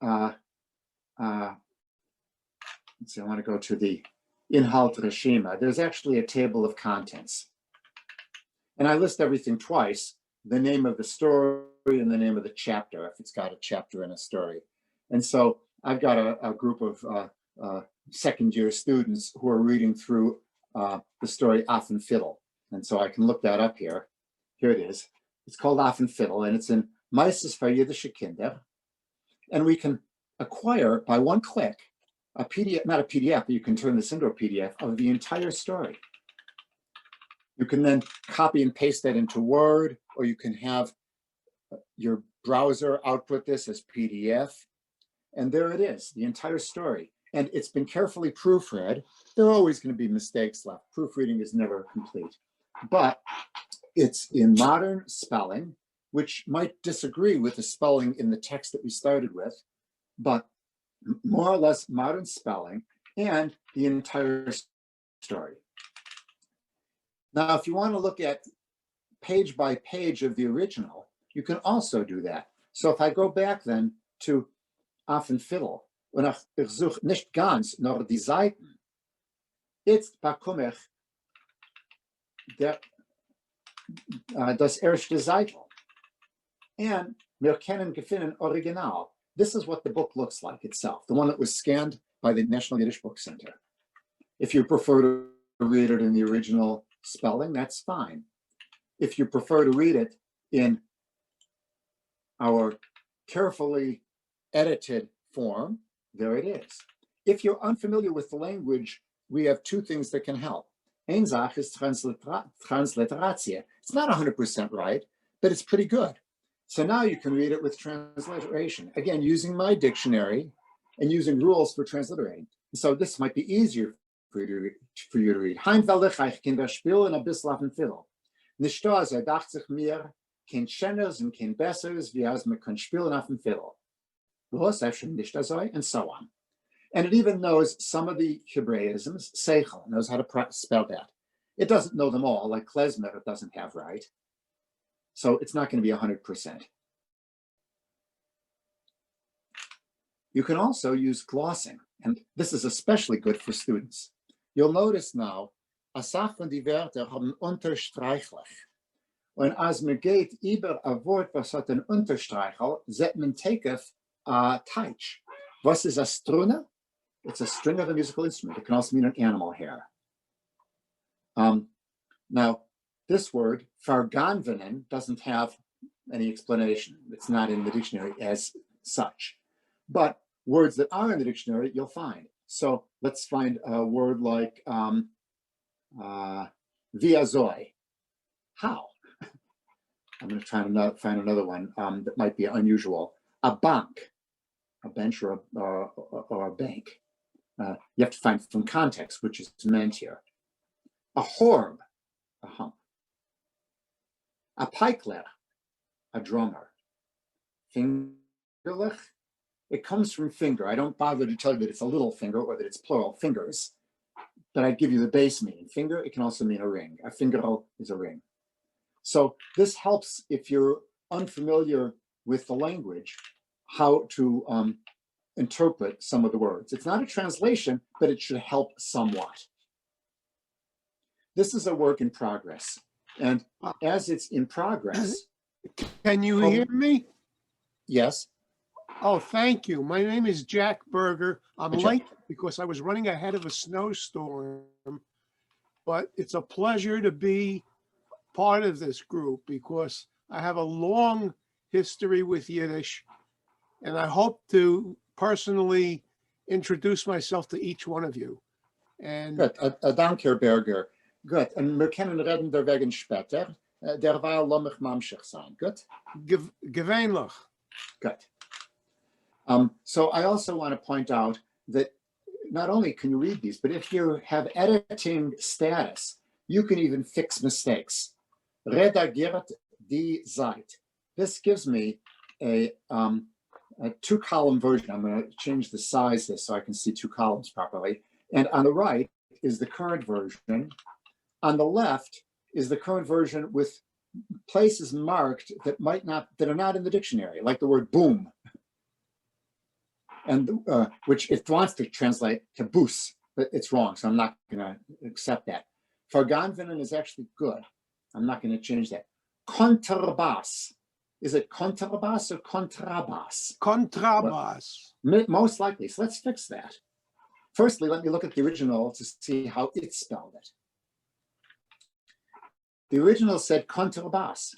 let's see, I want to go to the Inhalt Reshima. There's actually a table of contents. And I list everything twice, the name of the story and the name of the chapter, if it's got a chapter and a story. And so I've got a group of second-year students who are reading through the story Affen Fiddle. And so I can look that up here. Here it is. It's called Affen Fiddle, and it's in Meisters für Yiddische Kinder. And we can acquire, by one click, a PDF, not a PDF, but you can turn this into a PDF of the entire story. You can then copy and paste that into Word, or you can have your browser output this as PDF. And there it is, the entire story. And it's been carefully proofread. There are always going to be mistakes left. Proofreading is never complete. But it's in modern spelling, which might disagree with the spelling in the text that we started with, but more or less modern spelling and the entire story. Now, if you want to look at page by page of the original, you can also do that. So if I go back then to Affen Fiddle, und ich suche nicht ganz nur die Seiten, jetzt bekomme ich das erste Seite. And wir können finden Original. This is what the book looks like itself, the one that was scanned by the National Yiddish Book Center. If you prefer to read it in the original spelling, that's fine. If you prefer to read it in our carefully edited form, there it is. If you're unfamiliar with the language, we have two things that can help. Ein Sach is transliteratio. It's not 100% right, but it's pretty good. So now you can read it with transliteration. Again, using my dictionary and using rules for transliterating. So this might be easier for you to read. Heim ich Kinder spielen ein bisschen auf dem Fiddle. Nicht da, so dachte sich mir, kein Schöneres und kein Besseres, wie als man kann spielen auf dem Fiddle. And so on. And it even knows some of the Hebraisms. Seichel knows how to spell that. It doesn't know them all, like klezmer it doesn't have right. So it's not going to be 100%. You can also use glossing, and this is especially good for students. You'll notice now, Asach von die Wörter haben unterstreichlich. Und als man geht über ein Wort, was hat ein Unterstreichel, set man taketh a teich. Was is a struna? It's a string of a musical instrument. It can also mean an animal hair. Now, this word, verganvenen, doesn't have any explanation. It's not in the dictionary as such. But words that are in the dictionary, you'll find. So let's find a word like viazoi. How? I'm going to try to find another one that might be unusual. A bank, a bench or a bank. You have to find from context, which is meant here. A horb, a hump. A pikeler, a drummer. Fingerlich, it comes from finger. I don't bother to tell you that it's a little finger or that it's plural fingers, but I give you the base meaning. Finger, it can also mean a ring. A fingerl is a ring. So this helps if you're unfamiliar with the language, how to interpret some of the words. It's not a translation, but it should help somewhat. This is a work in progress. And as it's in progress, Can you hear me? yes, Oh, thank you. My name is Jack Berger. I'm Jack. late because I was running ahead of a snowstorm, but it's a pleasure to be part of this group because I have a long history with Yiddish, and I hope to personally introduce myself to each one of you. And gut. Danke, Herr Berger. Gut. Und wir können reden derwegen später. Derweil lass mich mamschig sein. Gut? gewöhnlich. Good. So I also want to point out that not only can you read these, but if you have editing status, you can even fix mistakes. Redagiert die Seite. This gives me a 2-column version. I'm going to change the size this so I can see 2 columns properly. And on the right is the current version. On the left is the current version with places marked that are not in the dictionary, like the word boom, and which it wants to translate to boos, but it's wrong, so I'm not going to accept that. Vergangen is actually good. I'm not going to change that. Kontrabass. Is it kontrabass or kontrabass? Kontrabass. Well, most likely. So let's fix that. Firstly, let me look at the original to see how it spelled it. The original said kontrabass.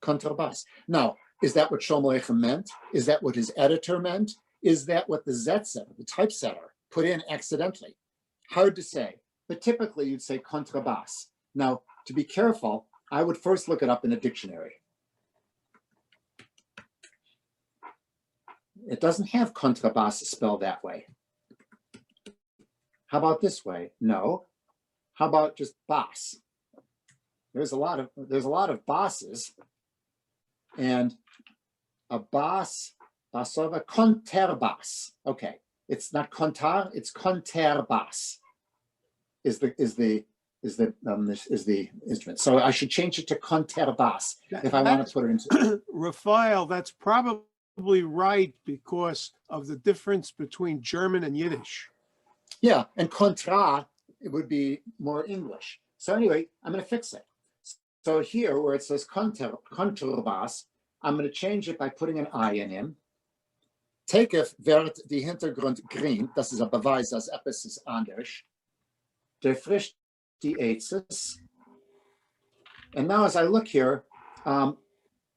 Kontrabass. Now, is that what Shlomo Eicha meant? Is that what his editor meant? Is that what the Zetsetter, the typesetter, put in accidentally? Hard to say, but typically you'd say kontrabass. Now, to be careful, I would first look it up in a dictionary. It doesn't have kontrabass spelled that way. How about this way? No. How about just bass? There's a lot of bosses, and a bass, bassova, konterbass. Okay, it's not kontar, it's konterbass. Is the instrument. So I should change it to konterbass if I want to put it into. Refoyl, that's probably right because of the difference between German and Yiddish. Yeah, and contra, it would be more English. So anyway, I'm going to fix it. So here, where it says kontrabass, I'm going to change it by putting an I in him. Tekef wird die Hintergrund grün. Das ist ein Beweis, dass etwas ist anders. Der frischt die Etzes. And now as I look here,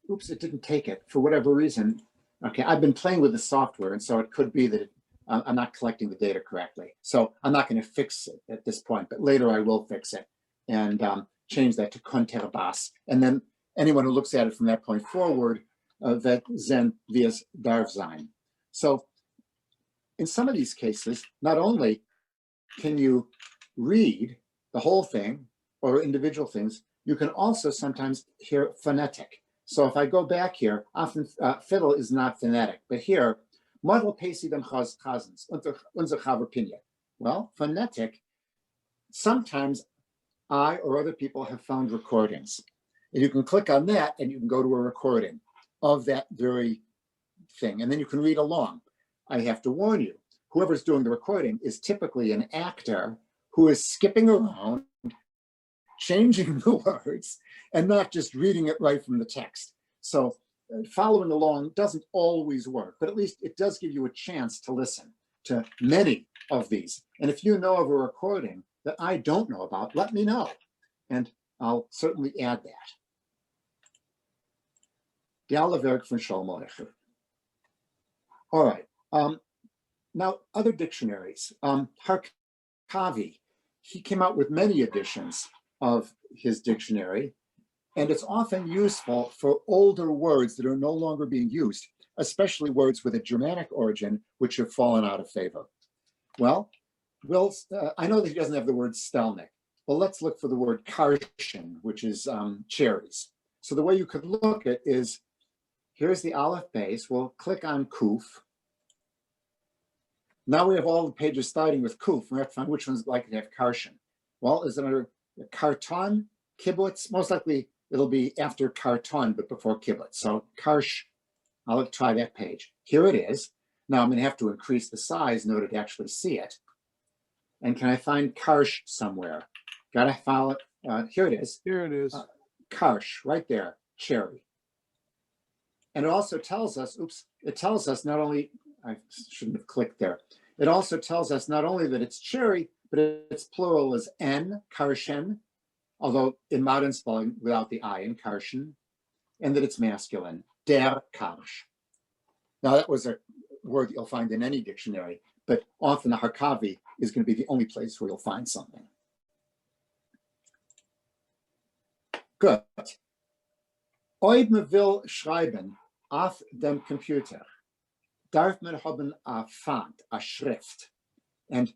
oops, it didn't take it for whatever reason. Okay, I've been playing with the software, and so it could be that I'm not collecting the data correctly. So I'm not going to fix it at this point, but later I will fix it and change that to konterbass. And then anyone who looks at it from that point forward, that then vias darf sein. So in some of these cases, not only can you read the whole thing or individual things, you can also sometimes hear phonetic. So if I go back here, often fiddle is not phonetic, but here, model pesi dem chazens, unser Chaverpinia. Well, phonetic, sometimes I or other people have found recordings. And you can click on that and you can go to a recording of that very thing. And then you can read along. I have to warn you, whoever's doing the recording is typically an actor who is skipping around, changing the words, and not just reading it right from the text. So following along doesn't always work, but at least it does give you a chance to listen to many of these. And if you know of a recording that I don't know about, let me know, and I'll certainly add that. Die alle Werk von Shlomo Eicha. All right. Now, other dictionaries. Harkavi, he came out with many editions of his dictionary, and it's often useful for older words that are no longer being used, especially words with a Germanic origin, which have fallen out of favor. Well, I know that he doesn't have the word stelnik, but let's look for the word karshin, which is cherries. So the way you could look at it is, here's the Aleph base. We'll click on Kuf. Now we have all the pages starting with Kuf. We have to find which one's likely to have karshin. Well, is it under karton, kibbutz? Most likely it'll be after karton, but before kibbutz. So karsh, I'll try that page. Here it is. Now I'm going to have to increase the size in order to actually see it. And can I find karsh somewhere? Got to Here it is. Here it is. Karsh, right there, cherry. And it also tells us, it tells us not only, I shouldn't have clicked there. It also tells us not only that it's cherry, but its plural is N, karshen, although in modern spelling without the I in karshen, and that it's masculine, der karsh. Now that was a word you'll find in any dictionary, but often the Harkavi is going to be the only place where you'll find something. Good. Oib me will schreiben auf dem Computer, darf man haben a font, a schrift. And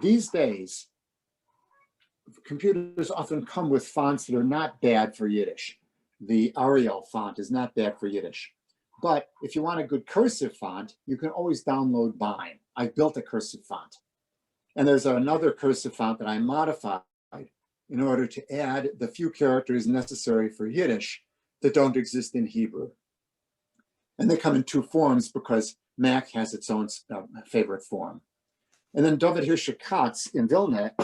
these days, computers often come with fonts that are not bad for Yiddish. The Arial font is not bad for Yiddish. But if you want a good cursive font, you can always download Vine. I've built a cursive font. And there's another cursive font that I modified in order to add the few characters necessary for Yiddish that don't exist in Hebrew. And they come in two forms because Mac has its own favorite form. And then David Hirsch-Katz in Vilna,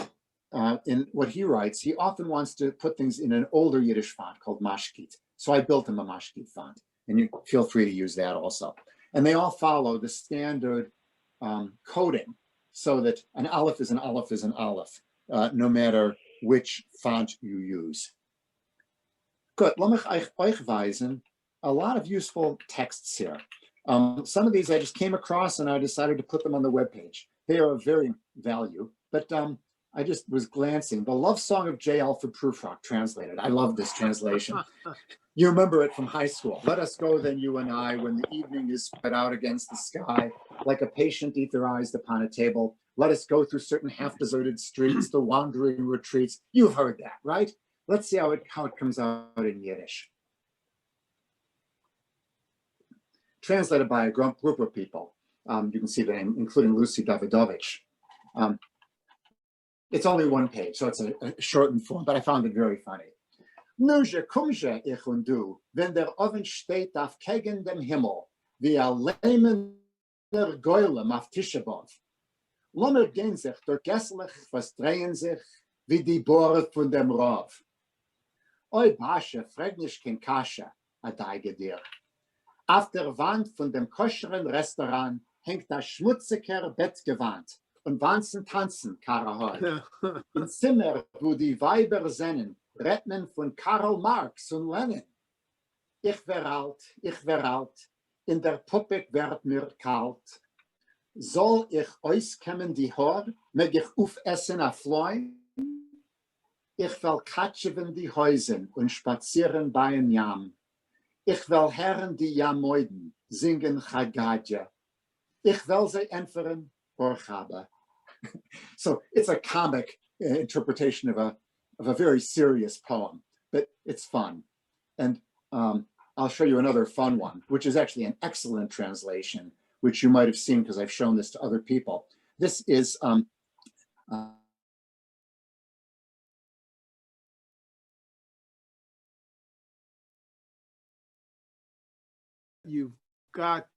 in what he writes, he often wants to put things in an older Yiddish font called Mashkit. So I built him a Mashkit font, and you feel free to use that also. And they all follow the standard coding so that an aleph is an aleph is an aleph, no matter which font you use. Good, lass mich euch weisen, a lot of useful texts here. Some of these I just came across and I decided to put them on the webpage. They are of very value, but I just was glancing. The Love Song of J. Alfred Prufrock translated. I love this translation. You remember it from high school. Let us go then, you and I, when the evening is spread out against the sky, like a patient etherized upon a table. Let us go through certain half-deserted streets, the wandering retreats. You've heard that, right? Let's see how it comes out in Yiddish. Translated by a group of people. You can see the name, including Lucy Davidovich. It's only one page, so it's a shortened form, but I found it very funny. Nu je kumje ich und du, wenn der Oven steht auf gegen dem Himmel, wie a lehmender Geulem auf Tischebov. Lommer gehen sich durch Gesslich, was drehen sich, wie die Bohre von dem Rav. Oi Basche, frag nicht kein Kasche, a deige dir. Auf der Wand von dem koscheren Restaurant hängt das schmutziger Bettgewand und Wanzen tanzen, Karahol. Im Zimmer, wo die Weiber sennen, Retten von Karl Marx und Lenin. Ich wär alt, in der Puppe wird mir kalt. Soll ich auskämmen die Haar, mag ich aufessen a Floi? Ich will katscheven die Häusen und spazieren bei ein Jam. Ich will hören die Jamoiden singen Chagadja. Ich will sie entferen Borchaba. So it's a comic interpretation of a very serious poem, but it's fun. And I'll show you another fun one, which is actually an excellent translation, which you might have seen because I've shown this to other people. This is You've got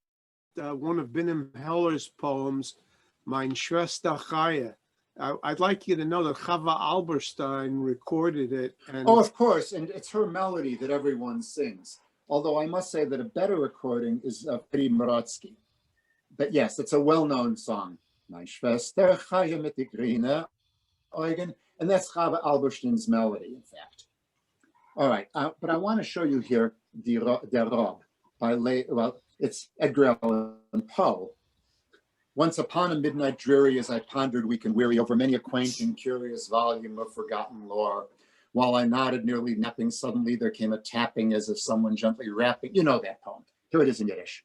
one of Binim Heller's poems, Mein Schwester Chaya. I'd like you to know that Chava Alberstein recorded it. And oh, of course, and it's her melody that everyone sings. Although I must say that a better recording is Peri Morotsky. But yes, it's a well-known song. Mein Schwester Chaya mit die grüne Augen. And that's Chava Alberstein's melody, in fact. All right, but I want to show you here Der Rob. It's Edgar Allan Poe. Once upon a midnight dreary, as I pondered weak and weary over many a quaint and curious volume of forgotten lore, while I nodded, nearly napping, suddenly there came a tapping as if someone gently rapping. You know that poem. Here it is in Yiddish,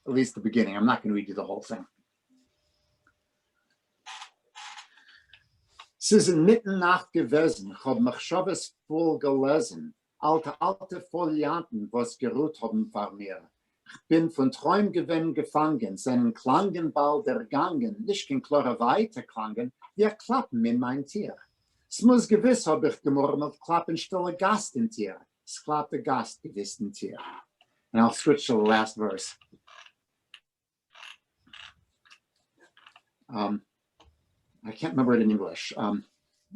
at least the beginning. I'm not going to read you the whole thing. Es ist in Mitternacht gewesen, hab mich Schabes voll gelesen. Alte Folianten, was geruht haben vor mir. Ich bin von Träumgewinn gefangen, seinen Klangen bald ergangen, nicht in klare Weite klangen, wie Klappen in mein Tier. Es muss gewiss, hab ich gemurmelt, klappen stille Gast in Tier. Es klappte Gast gewiss in Tier. And I'll switch to the last verse. I can't remember it in English.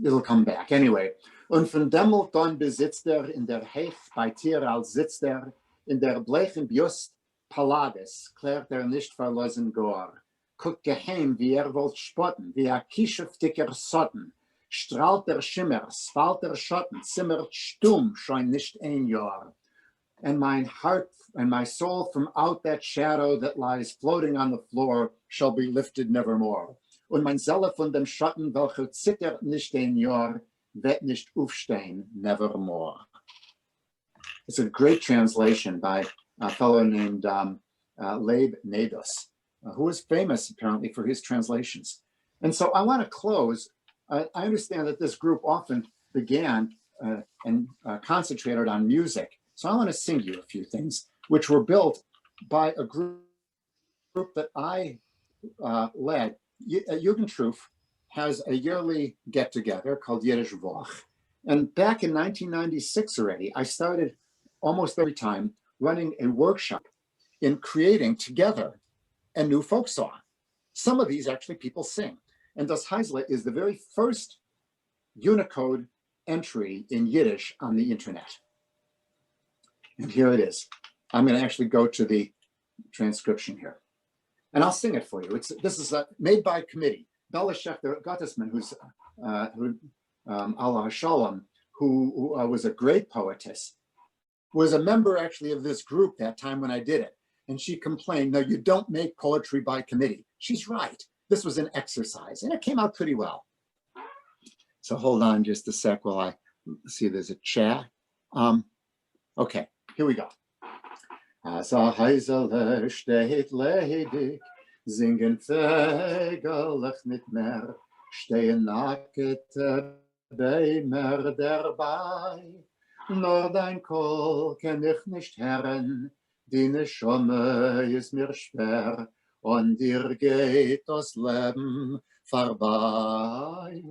it'll come back. Anyway. Und von Demmelt dann besitzt in der Heich bei Tieral sitzt in der bleichen Bjust Palades, klärt nicht verlosen Gor. Guckt geheim, wie wollt spotten, wie kischeftiger Sotten. Strahlt der Schimmer, spalt der Schotten, zimmert stumm, schon nicht ein Jahr. And my heart and my soul from out that shadow that lies floating on the floor shall be lifted nevermore. Und mein Zelle von dem Schatten, welcher zittert nicht ein Jahr, wird nicht aufstehen, nevermore. It's a great translation by a fellow named Leib Nados, who was famous apparently for his translations. And so I want to close. I understand that this group often began and concentrated on music. So I want to sing you a few things, which were built by a group that I led. Jugendtruf has a yearly get-together called Yiddish Vinkl. And back in 1996 already, I started almost every time running a workshop in creating together a new folk song. Some of these actually people sing. And Das Heisle is the very first Unicode entry in Yiddish on the internet. And here it is. I'm going to actually go to the transcription here. And I'll sing it for you. This is made by committee. Bella Schechter Gottesman, who's Allah Shalom, who was a great poetess, was a member actually of this group that time when I did it. And she complained, no, you don't make poetry by committee. She's right. This was an exercise and it came out pretty well. So hold on just a sec while I see there's a chat. Okay, here we go. As a Heisele steht ledig, singen Vögelach nicht mehr, stehen nackte Bäumer dabei. Nur dein Kohl kenn ich nicht hören, deine Schumme ist mir schwer, und dir geht das Leben vorbei.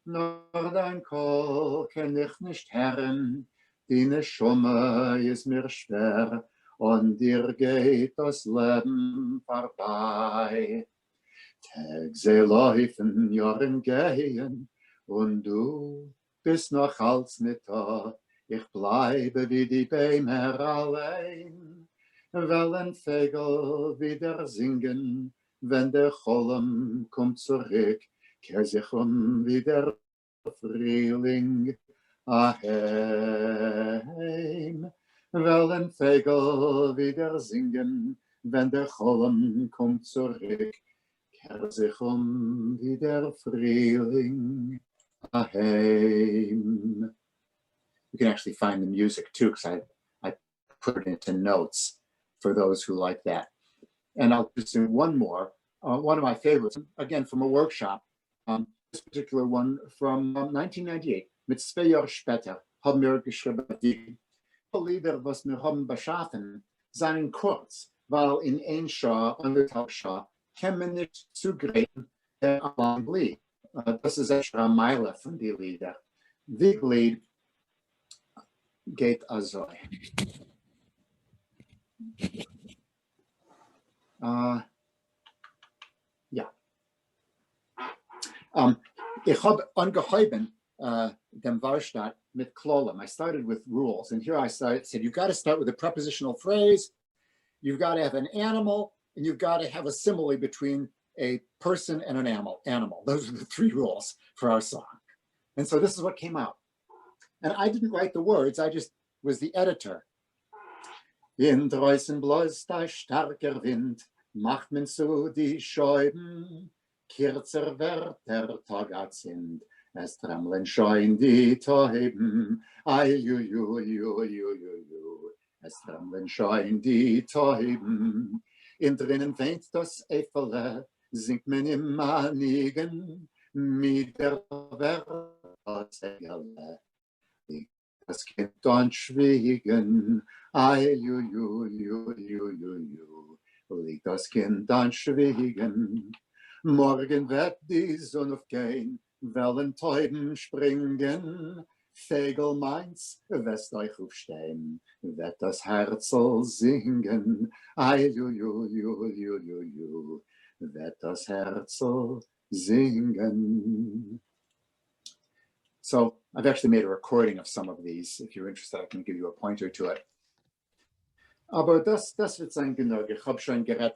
Nur dein Kohl kenn ich nicht hören, deine Schumme ist mir schwer, und dir geht das Leben vorbei. Tag sie laufen, Jahren gehen, und du bist noch als nicht da. Ich bleibe wie die Bäume allein, wollen Vögel wieder singen, wenn der Cholm kommt zurück, kehr sich wie der Frühling heim. Wollen Vögel wieder singen, wenn der Cholm kommt zurück, kehr sich wie der Frühling heim. You can actually find the music too, because I put it into notes for those who like that. And I'll just do one more, one of my favorites, again from a workshop, this particular one from 1998. Mit 2 Jahren später haben wir geschrieben, die Lieder, was wir haben beschaffen, seien kurz, weil in ein Jahr, 1,5 Jahre, kann man nicht zugreifen, der lang blieb. Das ist extra Meile von den Liedern. Die Lied geht also. Ja. Ich habe angeheben dem Warstadt mit Klolem. I started with rules, and here I said, you've got to start with a prepositional phrase, you've got to have an animal, and you've got to have a simile between a person and an animal. Those are the 3 rules for our song. And so this is what came out. And I didn't write the words, I just was the editor. In draußen bläst ein starker Wind, macht man zu die Scheiben, kürzer wird der Tag als sind, es tremmeln scheuen die Täuben, ai ju ju ju ju ju ju, es tremmeln scheuen die Täuben. In drinnen weint das Äffele, singt man im Manigen, mit der Wärtersägele. Das Kind dann schwiegen, ai ju ju ju ju ju ju, liegt das Kind dann schwiegen. Morgen wird die Sonne aufgehen, wellen Täuben springen, Vögel meins, wirst euch aufstehen, wird das Herzl singen, ai ju ju ju ju ju ju, wird das Herzl singen. So I've actually made a recording of some of these. If you're interested, I can give you a pointer to it. Aber das wird sein genug. Ich habe schon geredet.